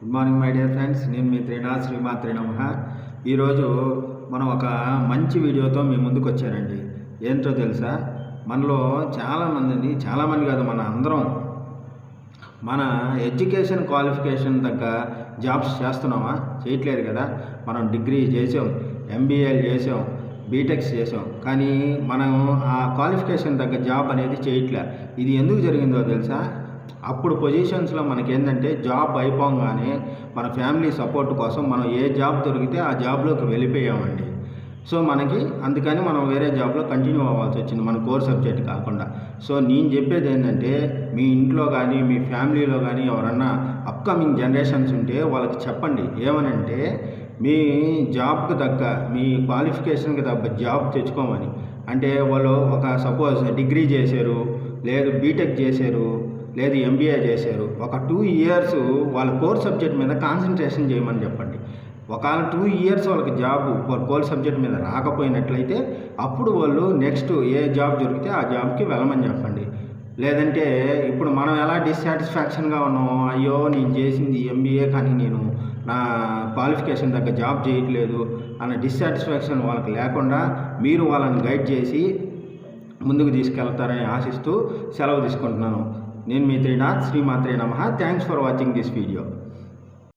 Good morning my dear friends. నేను మీ త్రినాథ్ శ్రీమాత్రే నమః. ఈరోజు మనం ఒక మంచి వీడియోతో మీ ముందుకు వచ్చానండి. ఏంటో తెలుసా, మనలో చాలామంది కాదు, మన అందరం మన ఎడ్యుకేషన్ క్వాలిఫికేషన్ తగ్గ జాబ్స్ చేస్తున్నామా? చేయట్లేదు కదా. మనం డిగ్రీ చేసాం, ఎంబీఏలు చేసాం, బీటెక్స్ చేసాం, కానీ మనం ఆ క్వాలిఫికేషన్ తగ్గ జాబ్ అనేది చేయట్లే. ఇది ఎందుకు జరిగిందో తెలుసా? అప్పుడు పొజిషన్స్లో మనకేంటంటే జాబ్ అయిపోగానే మన ఫ్యామిలీ సపోర్ట్ కోసం మనం ఏ జాబ్ దొరికితే ఆ జాబ్లోకి వెళ్ళిపోయామండి. సో అందుకని మనం వేరే జాబ్లో కంటిన్యూ అవ్వాల్సి వచ్చింది, మన కోర్ సబ్జెక్ట్ కాకుండా. సో నేను చెప్పేది ఏంటంటే, మీ ఇంట్లో కానీ మీ ఫ్యామిలీలో కానీ ఎవరన్నా అప్కమింగ్ జనరేషన్స్ ఉంటే వాళ్ళకి చెప్పండి. ఏమనంటే, మీ జాబ్కి తగ్గ, మీ క్వాలిఫికేషన్కి తగ్గ జాబ్ తెచ్చుకోమని. అంటే వాళ్ళు సపోజ్ డిగ్రీ చేశారు, లేదు బీటెక్ చేశారు, లేదు ఎంబీఏ చేశారు, ఒక 2 ఇయర్స్ వాళ్ళ కోర్ సబ్జెక్ట్ మీద కాన్సన్ట్రేషన్ చేయమని చెప్పండి. ఒకవేళ 2 ఇయర్స్ వాళ్ళకి జాబ్ కోర్ సబ్జెక్ట్ మీద రాకపోయినట్లయితే అప్పుడు వాళ్ళు నెక్స్ట్ ఏ జాబ్ దొరికితే ఆ జాబ్కి వెళ్ళమని చెప్పండి. లేదంటే ఇప్పుడు మనం ఎలా డిస్సాటిస్ఫాక్షన్గా ఉన్నామో, అయ్యో నేను చేసింది ఎంబీఏ కానీ నేను నా క్వాలిఫికేషన్ తగ్గ జాబ్ చేయట్లేదు అన్న డిస్సాటిస్ఫాక్షన్ వాళ్ళకి లేకుండా మీరు వాళ్ళని గైడ్ చేసి ముందుకు తీసుకెళ్తారని ఆశిస్తూ సెలవు తీసుకుంటున్నాను. నేను మీ త్రినాథ్ శ్రీమాత్రే నమః. Thanks for watching this video.